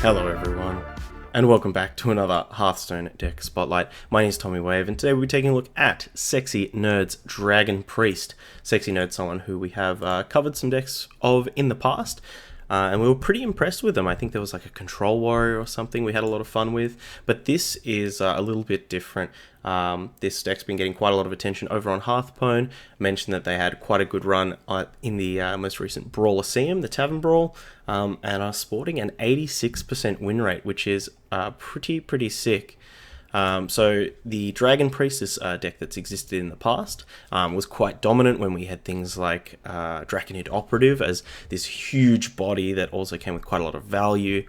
Hello everyone, and welcome back to another Hearthstone deck spotlight. My name is Tommy Wave, and today we'll be taking a look at Sexynerd's Dragon Priest. Sexynerd's someone who we have covered some decks of in the past, and we were pretty impressed with them. I think there was like a Control Warrior or something we had a lot of fun with, but this is a little bit different. This deck's been getting quite a lot of attention over on Hearthstone. I mentioned that they had quite a good run in the most recent Brawliseum, the Tavern Brawl, and are sporting an 86% win rate, which is pretty sick. So the Dragon Priest, this deck that's existed in the past, was quite dominant when we had things like Draconid Operative as this huge body that also came with quite a lot of value.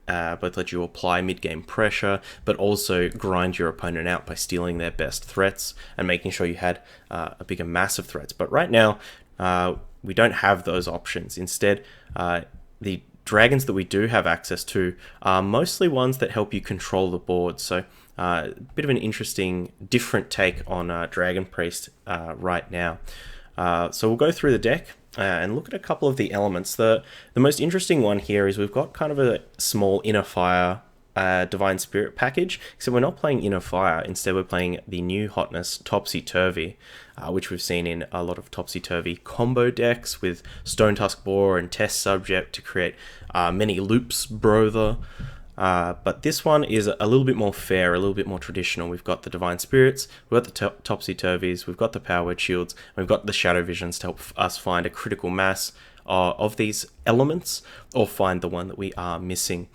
Both let you apply mid-game pressure, but also grind your opponent out by stealing their best threats and making sure you had a bigger mass of threats. But right now, we don't have those options. Instead, the dragons that we do have access to are mostly ones that help you control the board. So a bit of an interesting, different take on Dragon Priest right now. So we'll go through the deck and look at a couple of the elements. The most interesting one here is we've got kind of a small Inner Fire Divine Spirit package, except we're not playing Inner Fire. Instead, we're playing the new hotness Topsy Turvy, which we've seen in a lot of Topsy Turvy combo decks with Stone Tusk Boar and Test Subject to create many loops brother. But this one is a little bit more fair, a little bit more traditional. We've got the Divine Spirits, we've got the Topsy Turvies, we've got the Power Word Shields, and we've got the Shadow Visions to help us find a critical mass of these elements, or find the one that we are missing.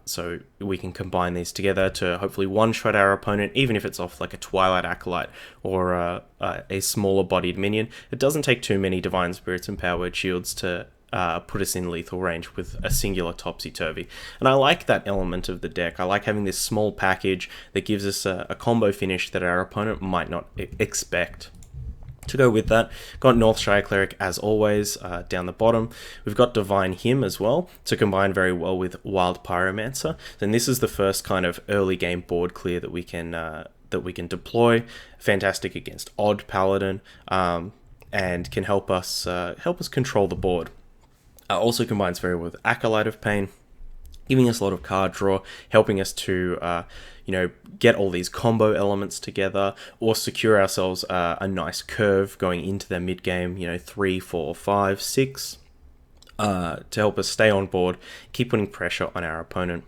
So we can combine these together to hopefully one-shot our opponent, even if it's off like a Twilight Acolyte or a smaller bodied minion. It doesn't take too many Divine Spirits and Power Word Shields to put us in lethal range with a singular Topsy-Turvy. And I like that element of the deck. I like having this small package that gives us a combo finish that our opponent might not expect. To go with that, got Northshire Cleric as always down the bottom. We've got Divine Hymn as well to combine very well with Wild Pyromancer. Then this is the first kind of early game board clear that we can deploy. Fantastic against Odd Paladin, and can help us control the board. Also combines very well with Acolyte of Pain, giving us a lot of card draw, helping us to get all these combo elements together, or secure ourselves a nice curve going into their mid game, 3, 4, 5, 6, to help us stay on board, keep putting pressure on our opponent.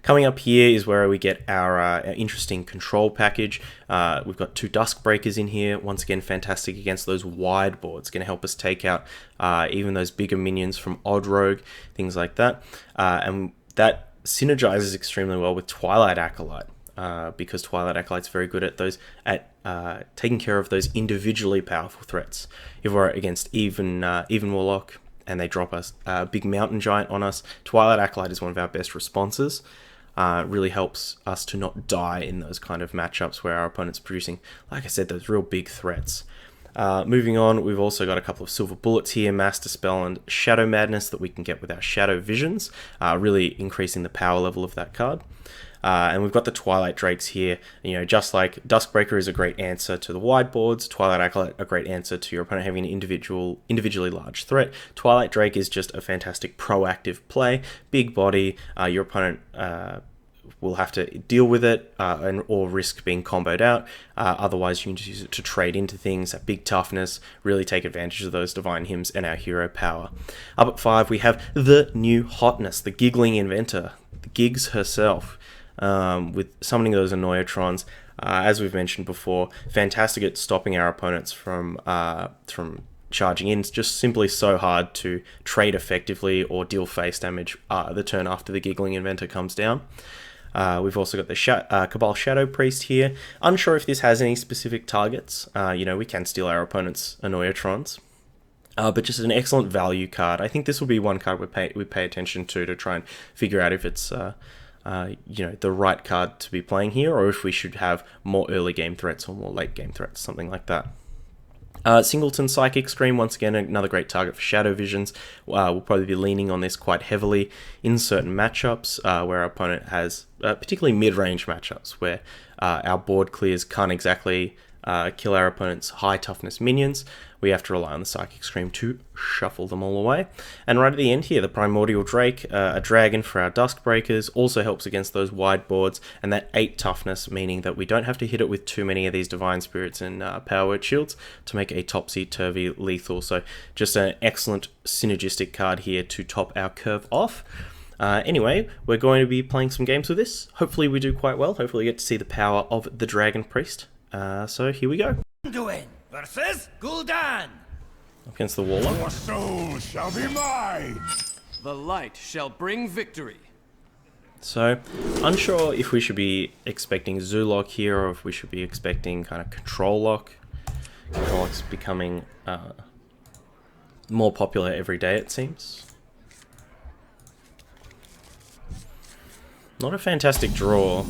Coming up here is where we get our interesting control package. We've got 2 Duskbreakers in here. Once again, fantastic against those wide boards. Going to help us take out even those bigger minions from Odd Rogue, things like that. And that synergizes extremely well with Twilight Acolyte, because Twilight Acolyte's very good at taking care of those individually powerful threats. If we're against even Warlock and they drop us a big Mountain Giant on us, Twilight Acolyte is one of our best responses. Really helps us to not die in those kind of matchups where our opponent's producing, like I said, those real big threats. Moving on, we've also got a couple of Silver Bullets here, Mass Dispel and Shadow Madness that we can get with our Shadow Visions, really increasing the power level of that card. And we've got the Twilight Drakes here. Just like Duskbreaker is a great answer to the wide boards, Twilight Acolyte a great answer to your opponent having an individually large threat. Twilight Drake is just a fantastic proactive play, big body. Your opponent will have to deal with it or risk being comboed out. Otherwise, you can just use it to trade into things at big toughness, really take advantage of those Divine Hymns and our hero power. Up at 5, we have the new hotness, the Giggling Inventor, the Gigs herself. With summoning those Annoyatrons, as we've mentioned before, fantastic at stopping our opponents from charging in. It's just simply so hard to trade effectively or deal face damage the turn after the Giggling Inventor comes down. We've also got the Cabal Shadow Priest here. Unsure if this has any specific targets. We can steal our opponent's Annoyatrons. But just an excellent value card. I think this will be one card we pay attention to try and figure out if it's the right card to be playing here, or if we should have more early game threats or more late game threats, something like that. Singleton Psychic Scream, once again, another great target for Shadow Visions. We'll probably be leaning on this quite heavily in certain matchups where our opponent has, particularly mid-range matchups, where our board clears can't exactly kill our opponent's high toughness minions. we have to rely on the Psychic Scream to shuffle them all away. And right at the end here, the Primordial Drake, a dragon for our Duskbreakers, also helps against those wide boards, and that 8 toughness, meaning that we don't have to hit it with too many of these Divine Spirits and Power Word Shields to make a topsy-turvy lethal. So just an excellent synergistic card here to top our curve off. Anyway, we're going to be playing some games with this. Hopefully we do quite well. Hopefully we get to see the power of the Dragon Priest. So here we go. Anduin versus Gul'dan. Against the Warlock. Your soul shall be mine! The light shall bring victory. So, unsure if we should be expecting Zoolock here or if we should be expecting kind of Control Lock. Control Lock's becoming more popular every day, it seems. Not a fantastic draw.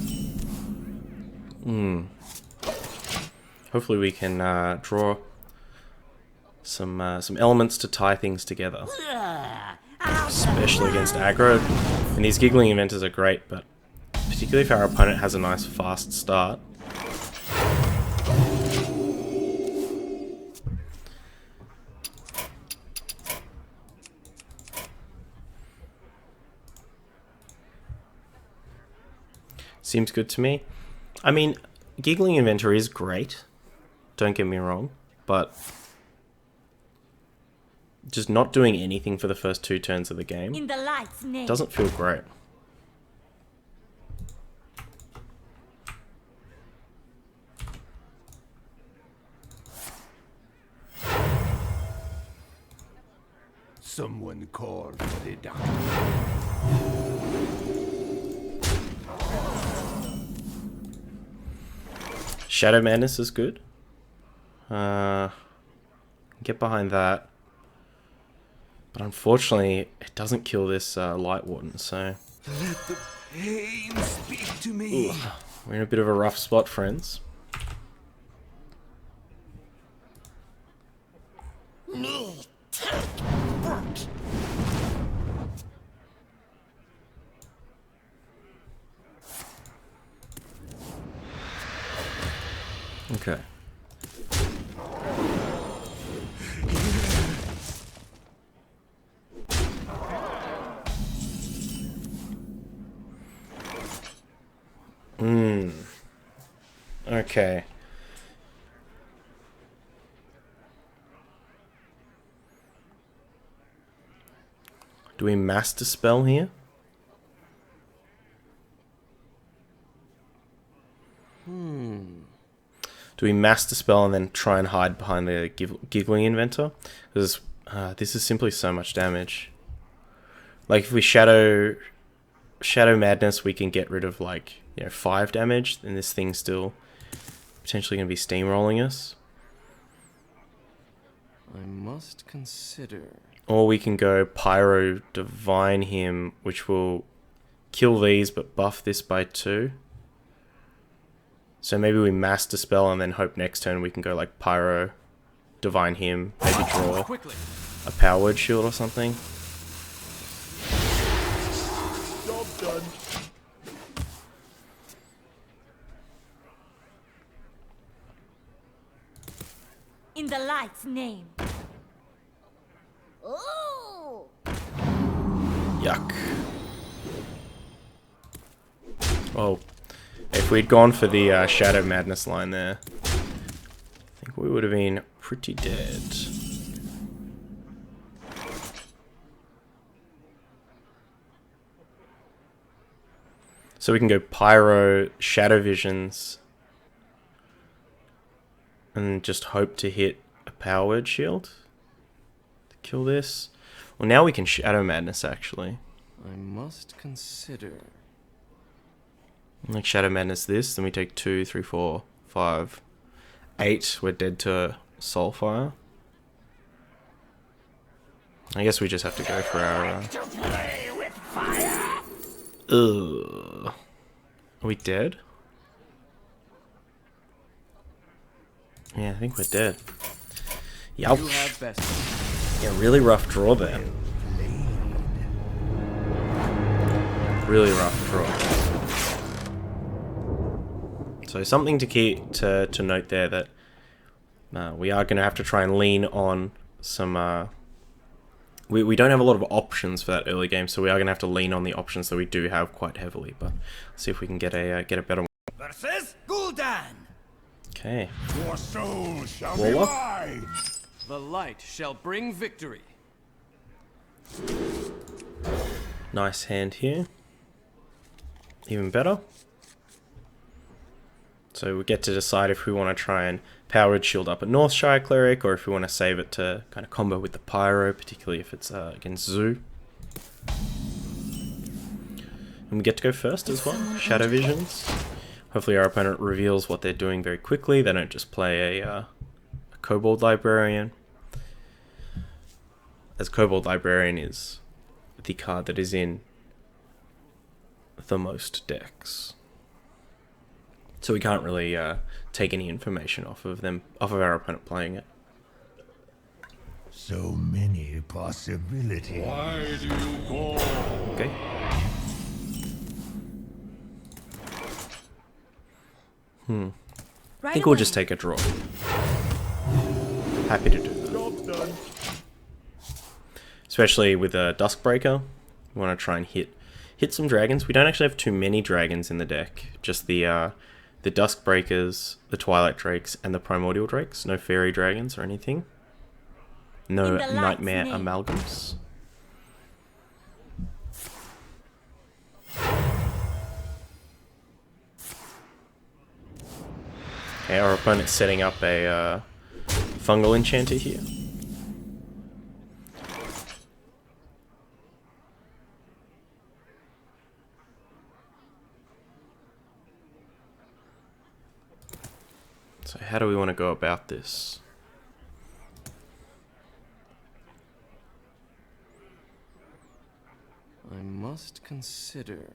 Hopefully we can draw some elements to tie things together. Especially against aggro. And these Giggling Inventors are great, but particularly if our opponent has a nice fast start. Seems good to me. I mean, Giggling Inventor is great, don't get me wrong, but just not doing anything for the first 2 turns of the game In the light's name. doesn't feel great. Someone call for the doctor. Shadow Madness is good. Get behind that. But unfortunately, it doesn't kill this Light Warden, so... Let the pain speak to me. We're in a bit of a rough spot, friends. Okay. Okay. Do we Mass Dispel here? Do we Mass Dispel and then try and hide behind the Giggling Inventor? Because this is simply so much damage. Like if we Shadow Madness, we can get rid of like 5 damage, and this thing's still potentially going to be steamrolling us. I must consider. Or we can go Pyro Divine him, which will kill these but buff this by 2. So maybe we Mass Dispel and then hope next turn we can go like Pyro Divine him, maybe draw a Power Word Shield or something. Job done. In the light's name. Ooh. Yuck. Oh, if we'd gone for the Shadow Madness line there, I think we would have been pretty dead. So we can go Pyro, Shadow Visions, and just hope to hit a Power Word Shield to kill this. Well, now we can Shadow Madness, actually. I must consider. Like Shadow Madness this, then we take 2, 3, 4, 5, 8. We're dead to Soulfire. I guess we just have to go for our... Ugh. Are we dead? Yeah, I think we're dead. You have Youch. best. Yeah, really rough draw there. Really rough draw. So something to keep to note there, that We are going to have to try and lean on some... we don't have a lot of options for that early game, so we are going to have to lean on the options that we do have quite heavily, but see if we can get a better one. Versus Gul'dan. Okay. Your soul shall be Warlock. mine. The light shall bring victory. Nice hand here. Even better. So we get to decide if we want to try and powered shield up a Northshire Cleric, or if we want to save it to kind of combo with the Pyro, particularly if it's against Zoo. And we get to go first as well. Shadow Visions. Hopefully our opponent reveals what they're doing very quickly. They don't just play a Kobold Librarian. As Kobold Librarian is the card that is in the most decks. So we can't really take any information off of our opponent playing it. So many possibilities. Why do you go? Okay. I think we'll just take a draw. Happy to do that. Job done. Especially with a Duskbreaker. We want to try and hit some dragons. We don't actually have too many dragons in the deck. Just the Duskbreakers, the Twilight Drakes, and the Primordial Drakes. No Fairy Dragons or anything. No Nightmare Amalgams. Okay, our opponent's setting up a Fungal Enchanter here. So how do we want to go about this? I must consider.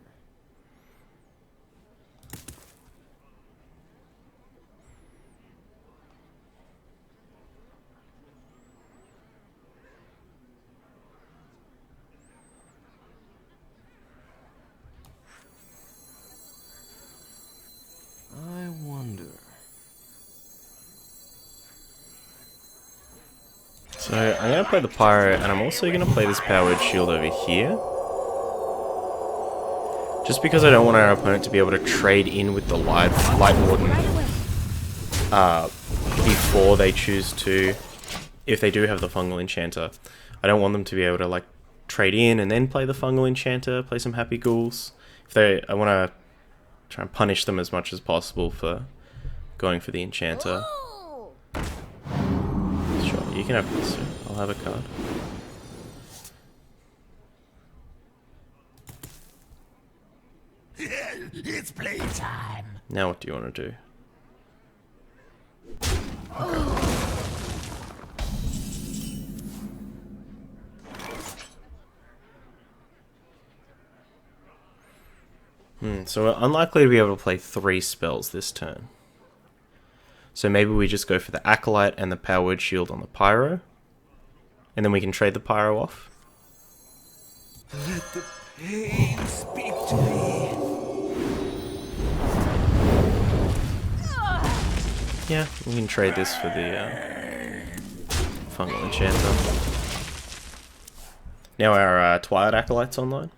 I wonder. So I'm going to play the Pyro, and I'm also going to play this Powered Shield over here. Just because I don't want our opponent to be able to trade in with the Light Warden before they choose to, if they do have the Fungal Enchanter. I don't want them to be able to like trade in and then play the Fungal Enchanter, play some Happy Ghouls. I want to try and punish them as much as possible for going for the Enchanter. Ooh. Sure, you can have this. I'll have a card. It's playtime. Now what do you want to do? So we're unlikely to be able to play 3 spells this turn. So maybe we just go for the Acolyte and the Powered Shield on the Pyro. And then we can trade the Pyro off. Let the pain speak to me. Yeah, we can trade this for the Fungal Enchanter. Now our Twilight Acolyte's online.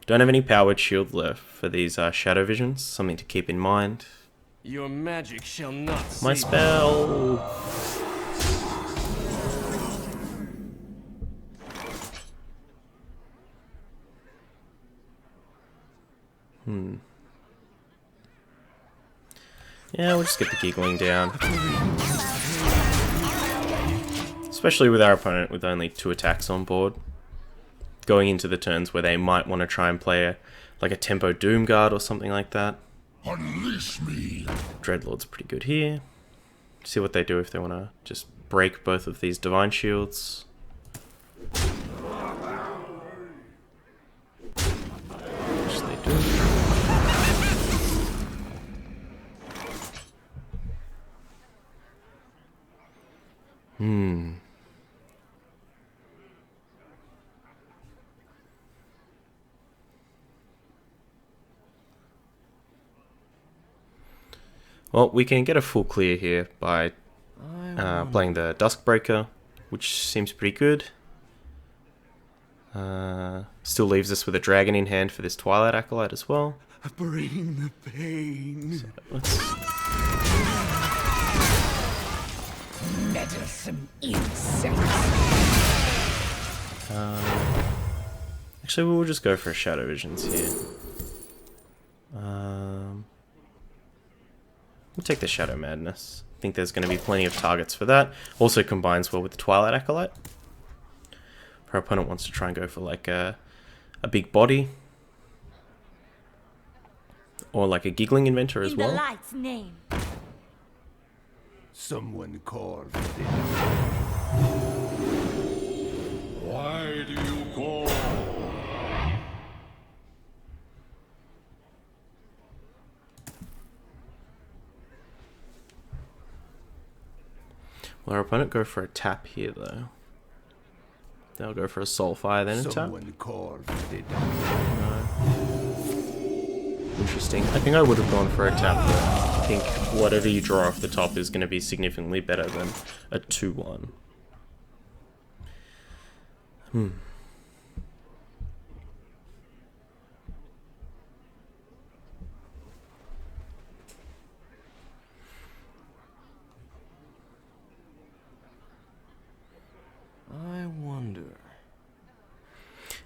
Don't have any Powered Shield left for these Shadow Visions. Something to keep in mind. Your magic shall not My save spell! Yeah, we'll just get the giggling down. Especially with our opponent with only 2 attacks on board. Going into the turns where they might want to try and play like a Tempo Doomguard or something like that. Unleash me. Dreadlord's pretty good here. See what they do if they want to just break both of these Divine Shields. Which they do. Well, we can get a full clear here by playing the Duskbreaker, which seems pretty good. Still leaves us with a dragon in hand for this Twilight Acolyte as well. Bring the pain. So let's... Meddlesome insects. Actually, we'll just go for a Shadow Visions here. We'll take the Shadow Madness. I think there's going to be plenty of targets for that. Also combines well with the Twilight Acolyte. Our opponent wants to try and go for like a big body. Or like a Giggling Inventor as In well. the light's name. Someone call for the Why do you call? Will our opponent go for a tap here though? They'll go for a Soulfire then a tap. someone call for the Interesting. I think I would have gone for a tap though. I think whatever you draw off the top is going to be significantly better than a 2-1. I wonder.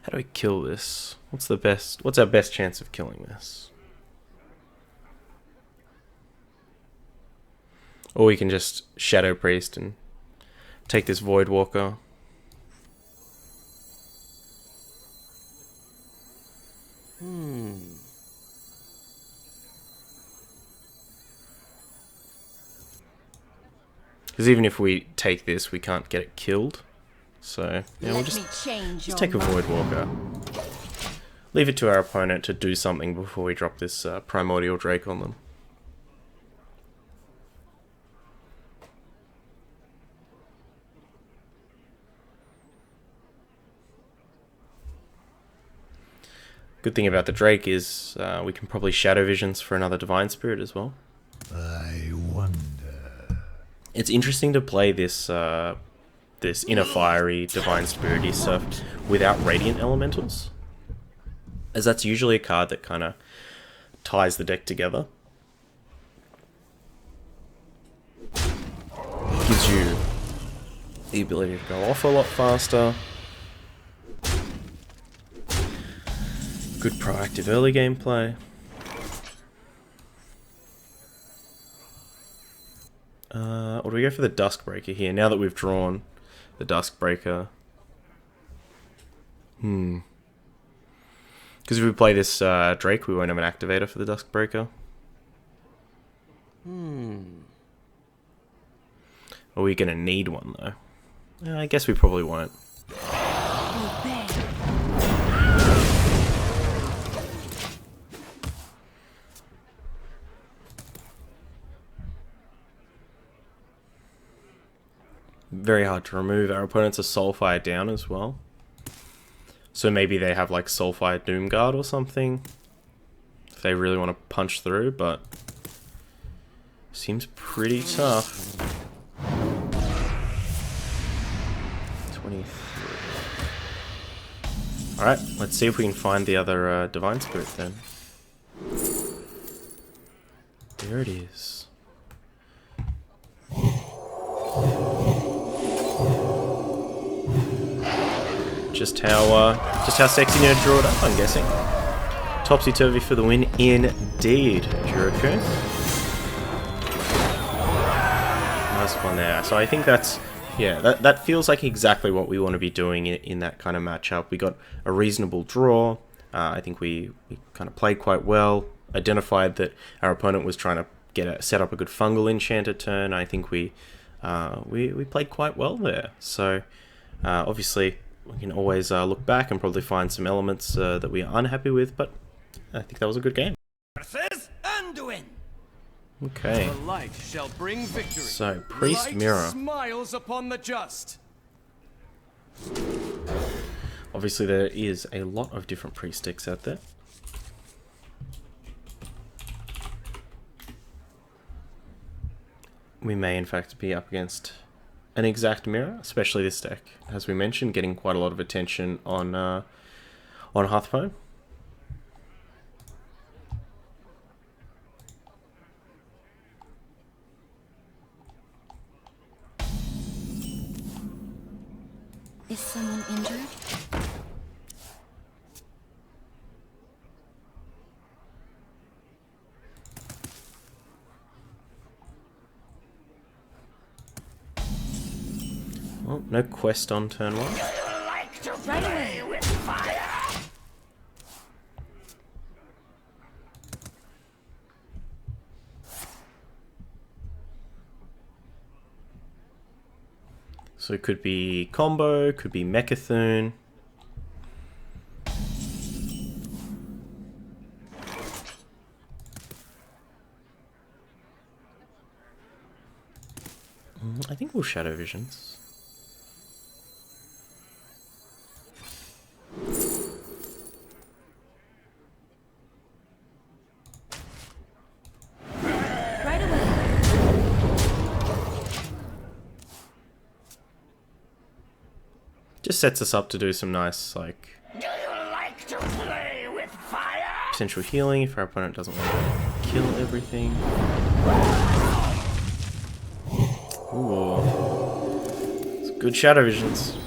How do we kill this? What's our best chance of killing this? Or we can just Shadow Priest and take this Void Walker. Because even if we take this, we can't get it killed. So, yeah, we'll just take a Void Walker. Leave it to our opponent to do something before we drop this Primordial Drake on them. Good thing about the Drake is we can probably Shadow Visions for another Divine Spirit as well. I wonder. It's interesting to play this this Inner Fiery Divine Spirity stuff without Radiant Elementals, as that's usually a card that kind of ties the deck together. Gives you the ability to go off a lot faster. Good proactive early game play. Or do we go for the Duskbreaker here, now that we've drawn the Duskbreaker? Because if we play this Drake, we won't have an activator for the Duskbreaker. Are we going to need one, though? I guess we probably won't. Very hard to remove. Our opponents are Soulfire down as well. So maybe they have like Soulfire Doomguard or something, if they really want to punch through, but seems pretty tough. 23. Alright, let's see if we can find the other Divine Spirit then. There it is. Just how Sexynerd drew it up, I'm guessing. Topsy-turvy for the win, indeed, Jericho. Nice one there. So I think that's, yeah, that feels like exactly what we want to be doing in that kind of matchup. We got a reasonable draw. I think we kind of played quite well. Identified that our opponent was trying to set up a good fungal enchanter turn. I think we played quite well there. So obviously, we can always look back and probably find some elements that we are unhappy with, but I think that was a good game. Okay. The light shall bring victory. So, Priest Light Mirror. smiles upon the just. Obviously, there is a lot of different Priest decks out there. we may in fact be up against an exact mirror, especially this deck, as we mentioned, getting quite a lot of attention on Hearthstone. Is someone injured? Well, no quest on turn 1. Right away. So it could be combo, could be Mechathune. I think we'll Shadow Visions. Right away. Just sets us up to do some nice, like, Do you like to play with fire? potential healing if our opponent doesn't want to kill everything. Ooh. It's good Shadow Visions.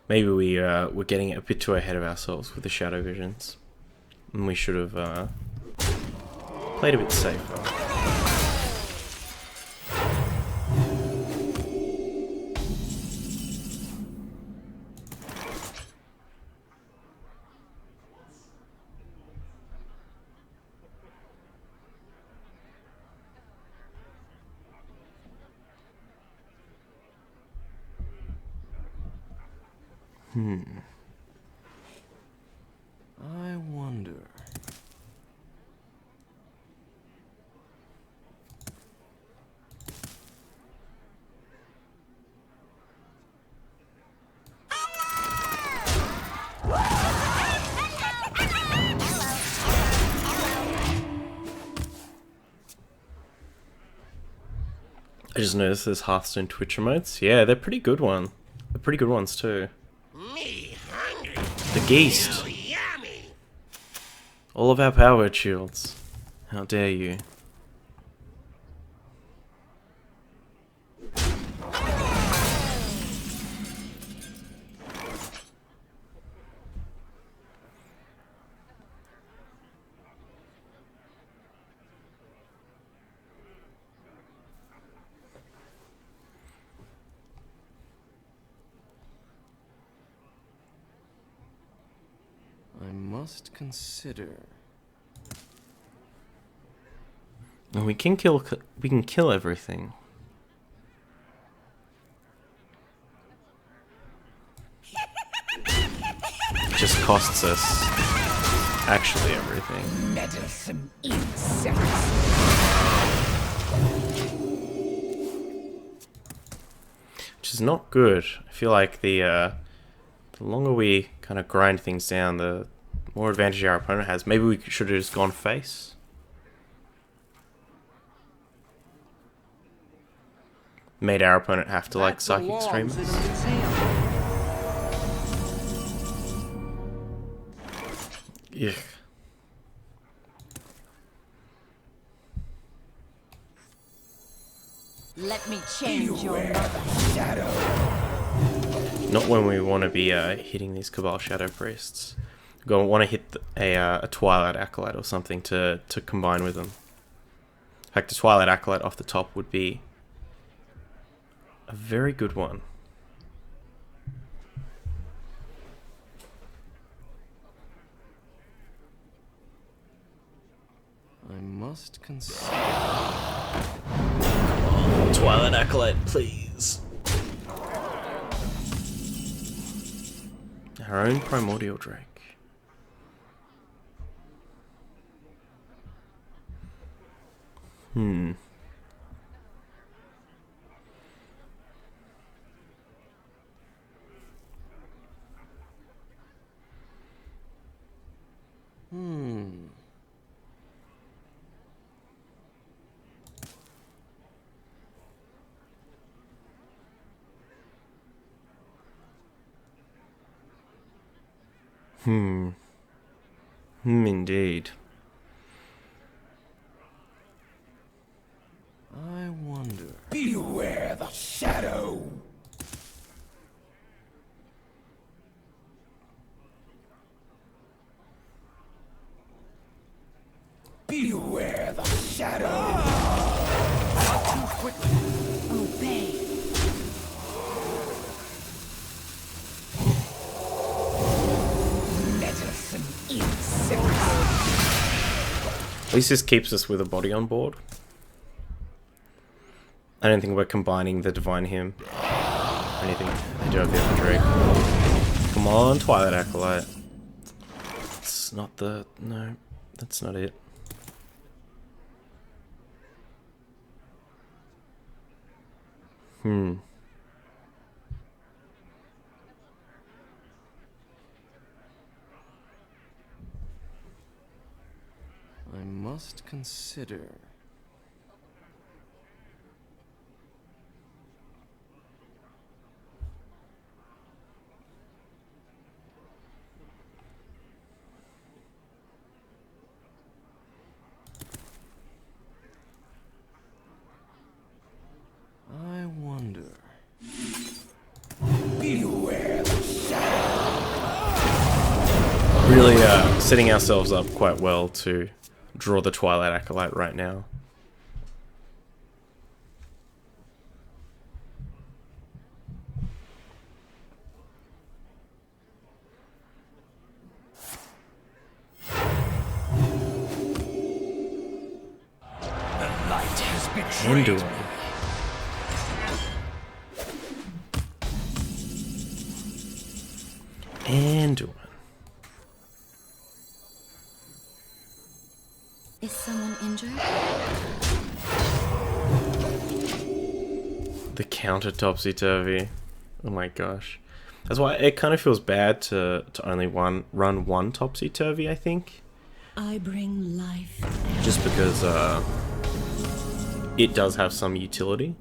Maybe we're getting a bit too ahead of ourselves with the Shadow Visions. And we should have played a bit safer. I wonder. I just noticed there's Hearthstone Twitch emotes. Yeah, they're pretty good one. They're pretty good ones too. Me hungry. The Geist. Yummy. All of our power shields. How dare you. I must consider. And we can kill everything. Just costs us actually everything. Meddlesome insects. Which is not good. I feel like the longer we kind of grind things down, the more advantage our opponent has. Maybe we should have just gone face. Made our opponent have to like Psychic Stream. Yeah. Let me change your mother. Not when we want to be hitting these Cabal Shadow Priests. We want to hit a Twilight Acolyte or something to combine with them. In fact, a Twilight Acolyte off the top would be a very good one. I must consider. Twilight Acolyte, please. Her own primordial drake. Hmm. Indeed. I wonder. Beware the shadow. Beware the shadow. Not too quickly. Obey. Meddlesome insect. At least this keeps us with a body on board. I don't think we're combining the Divine Hymn or anything. I do have the other Drake. Come on, Twilight Acolyte. It's not the... no, that's not it. I must consider. I wonder. Beware the Really setting ourselves up quite well to draw the Twilight Acolyte right now. light has betrayed. Anduin. Anduin. Is someone injured? The counter topsy-turvy. Oh my gosh. That's why it kind of feels bad to only run one topsy-turvy, I think. I bring life. Just because it does have some utility.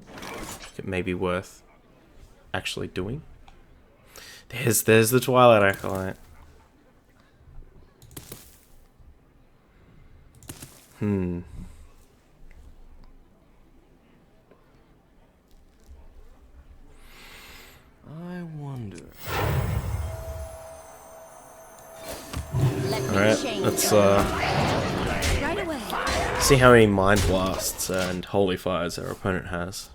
It may be worth actually doing. There's the Twilight Acolyte. I wonder. Let me Alright, change let's your right away. see how many Mind Blasts and Holy Fires our opponent has.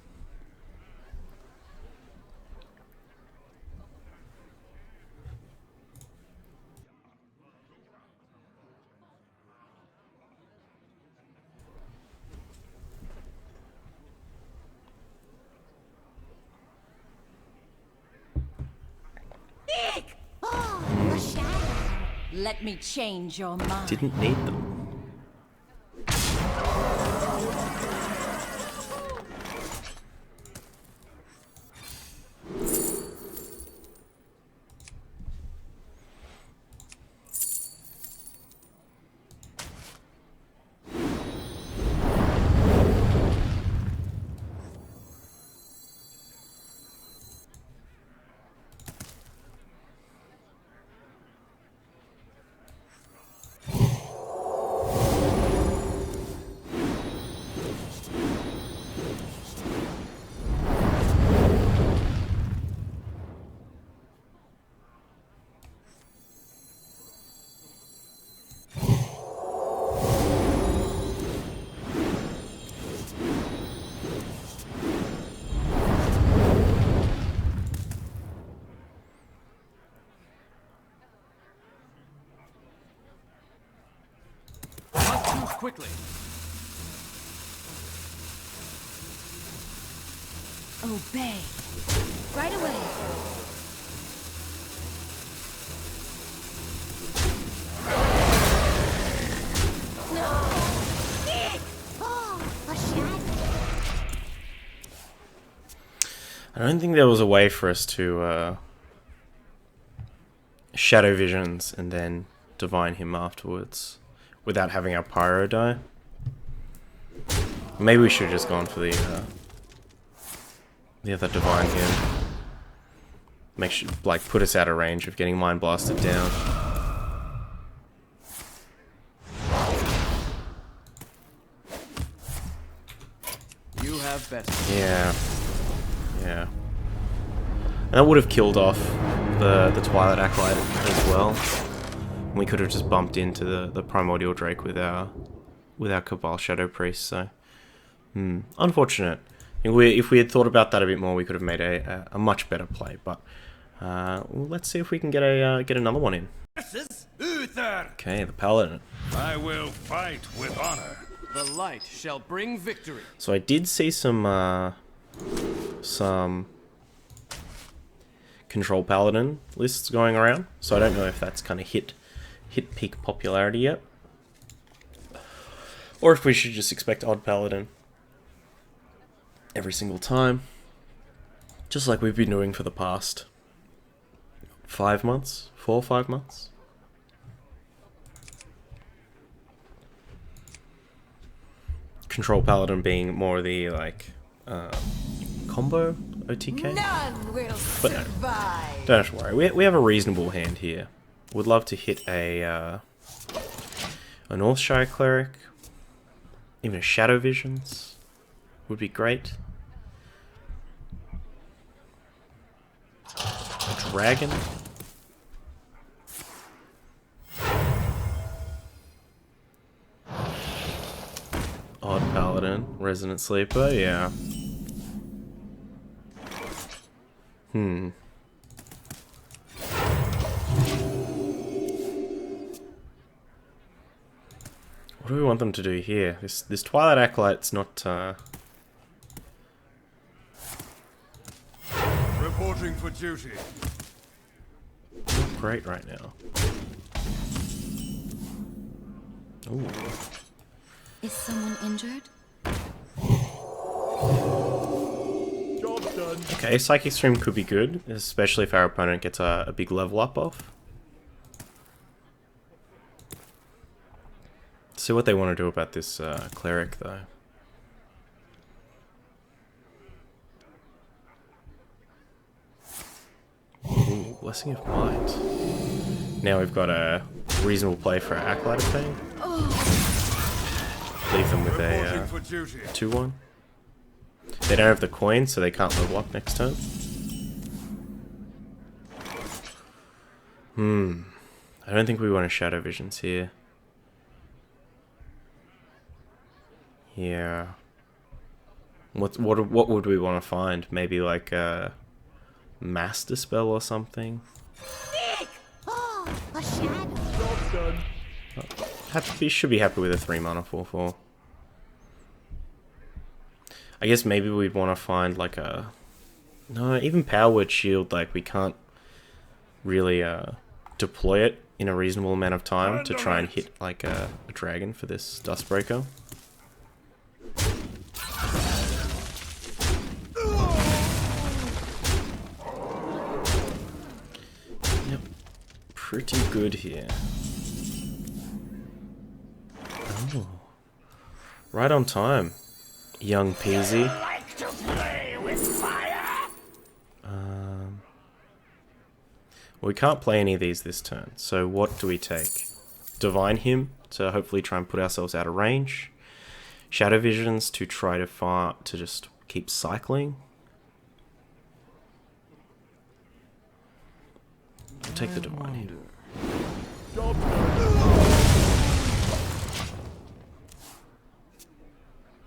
Let me change your mind. Didn't need them. Quickly. Obey. Right away. don't think there was a way for us to Shadow Visions and then Divine him afterwards without having our Pyro die. Maybe we should have just gone for the other Divine here. Make sure, like, put us out of range of getting Mind Blasted down. You have best. Yeah. Yeah. And that would have killed off the Twilight Acolyte as well. We could have just bumped into the Primordial Drake with our Cabal Shadow Priest, so... unfortunate. If we had thought about that a bit more, we could have made a much better play, but... let's see if we can get another one in. Okay, the Paladin. I will fight with honor. The light shall bring victory. So I did see some Control Paladin lists going around, so I don't know if that's kind of hit peak popularity yet, or if we should just expect Odd Paladin every single time, just like we've been doing for the past 5 months, 4 or 5 months. Control Paladin being more the like combo OTK. None will survive. Don't have to worry. We have a reasonable hand here. Would love to hit a Northshire Cleric, even a Shadow Visions would be great. A Dragon. Odd Paladin, Resonant Sleeper, yeah. What do we want them to do here? This Twilight Acolyte's not Reporting for duty. not great right now. Ooh. Is someone injured? Okay, Psychic Stream could be good, especially if our opponent gets a big level up off. See what they want to do about this Cleric, though. Ooh, Blessing of Might. Now we've got a reasonable play for our Acolyte of Pain. Leave them with a 2-1. They don't have the coin, so they can't level up next turn. I don't think we want a Shadow Visions here. Yeah. What would we want to find? Maybe like a Master Spell or something? Oh, a shadow. Should be happy with a 3-mana 4/4. I guess maybe we'd want to find like a... No, even Power Word Shield, like we can't really deploy it in a reasonable amount of time to try and hit like a dragon for this Dustbreaker. Yep, pretty good here. Oh, right on time, young Peasy. Like to play with fire? We can't play any of these this turn, so what do we take? Divine him to hopefully try and put ourselves out of range. Shadow Visions to try to just keep cycling. We'll take the Divine here.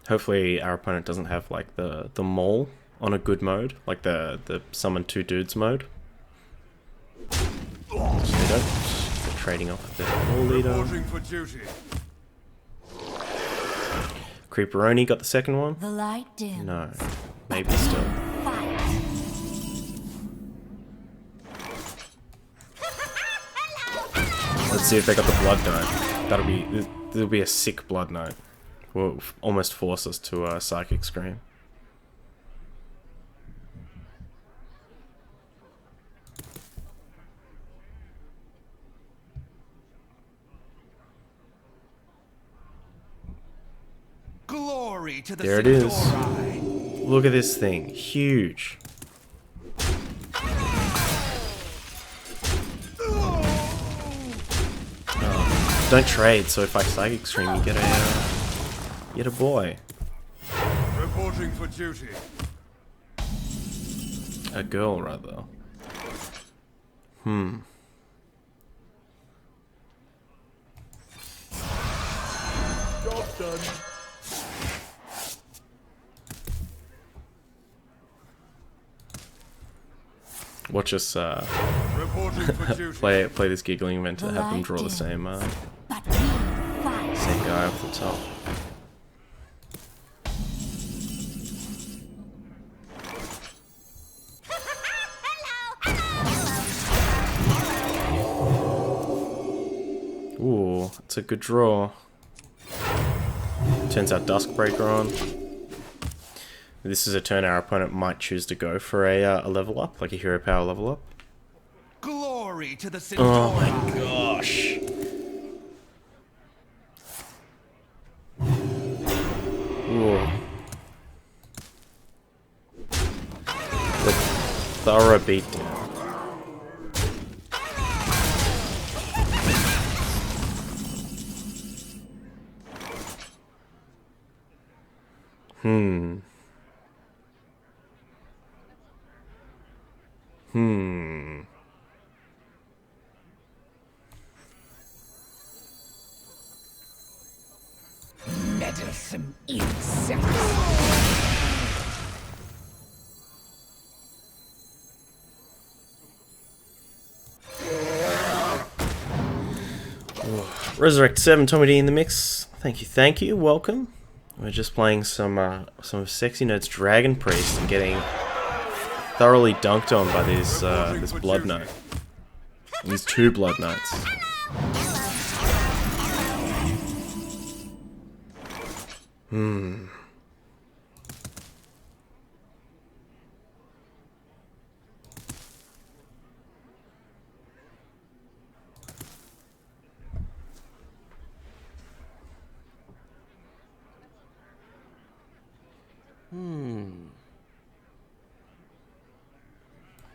Hopefully our opponent doesn't have like the Maul on a good mode, like the summon 2 dudes mode. So they don't. They're trading off the Maul leader. Reporting for duty. Creeperoni got the second one? The light dims. No. Maybe still. Fire. Let's see if they got the Blood Knight. There'll be a sick Blood Knight. Will almost force us to Psychic Scream. Glory to the There it is. Sexynerd. Look at this thing. Huge. Oh, don't trade, so if I Psychic Stream, you get a boy. Reporting for duty. A girl, rather. Job done. Watch us Reporting for duty. play this giggling event to have them draw the same But we fight. same guy off the top. Ooh, it's a good draw. Turns out Duskbreaker on. This is a turn our opponent might choose to go for a level up, like a hero power level up. Glory to the Oh Sexynerd. my gosh. Ooh. The thorough beatdown. Meddlesome insect. Resurrect 7, Tommy D in the mix. Thank you, welcome. We're just playing some of Sexynerd's Dragon Priest and getting thoroughly dunked on by these this Blood Knight. These two Blood Knights.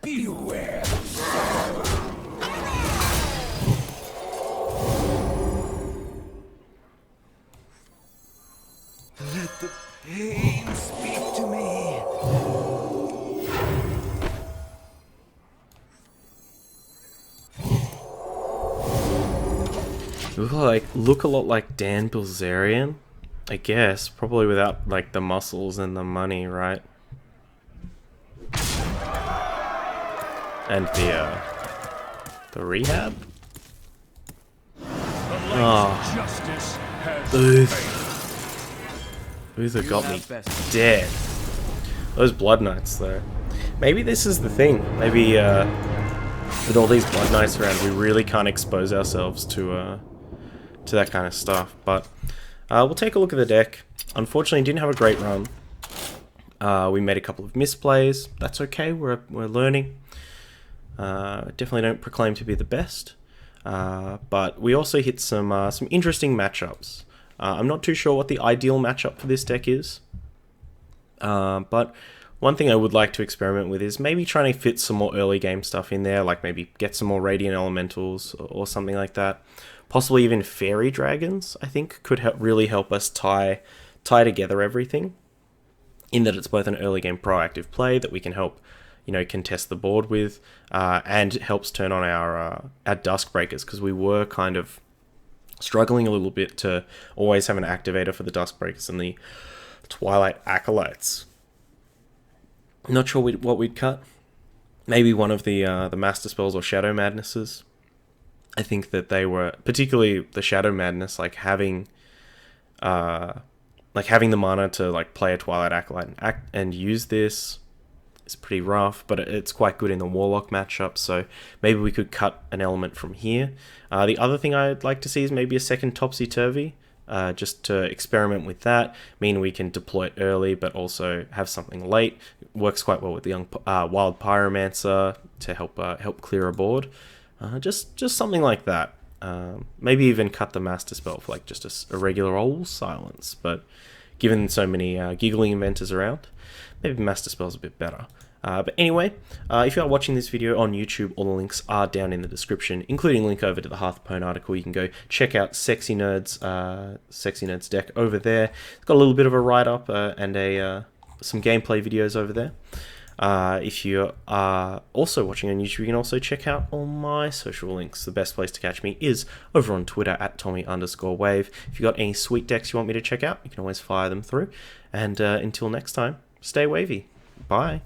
Beware. Let the pain speak to me. Look a lot like Dan Bilzerian, I guess. Probably without like the muscles and the money, right? And the rehab. Oh, Justice has Uther got me have best. dead. Those Blood Knights, though. Maybe this is the thing. Maybe with all these Blood Knights around, we really can't expose ourselves to that kind of stuff. But we'll take a look at the deck. Unfortunately, didn't have a great run. We made a couple of misplays. That's okay. We're learning. Definitely don't proclaim to be the best. But we also hit some interesting matchups. I'm not too sure what the ideal matchup for this deck is. But one thing I would like to experiment with is maybe trying to fit some more early game stuff in there, like maybe get some more Radiant Elementals or something like that. Possibly even Fairy Dragons, I think, could really help us tie together everything. In that it's both an early game proactive play that we can help, contest the board with, and helps turn on our Duskbreakers, because we were kind of struggling a little bit to always have an activator for the Duskbreakers and the Twilight Acolytes. Not sure what we'd cut. Maybe one of the Master Spells or Shadow Madnesses. I think that they were, particularly the Shadow Madness, having the mana to play a Twilight Acolyte and use this is pretty rough, but it's quite good in the Warlock matchup, so maybe we could cut an element from here. The other thing I'd like to see is maybe a second Topsy-Turvy, just to experiment with that, mean we can deploy it early, but also have something late. It works quite well with the Wild Pyromancer to help clear a board. Just something like that. Maybe even cut the Master Spell for just a regular old Silence, but given so many giggling inventors around, maybe Master Spell's a bit better. But anyway, if you are watching this video on YouTube, all the links are down in the description, including a link over to the Hearthstone article. You can go check out Sexynerd's deck over there. It's got a little bit of a write-up and some gameplay videos over there. If you are also watching on YouTube, you can also check out all my social links. The best place to catch me is over on Twitter at Tommy_Wave. If you've got any sweet decks you want me to check out, you can always fire them through. And until next time, stay wavy. Bye.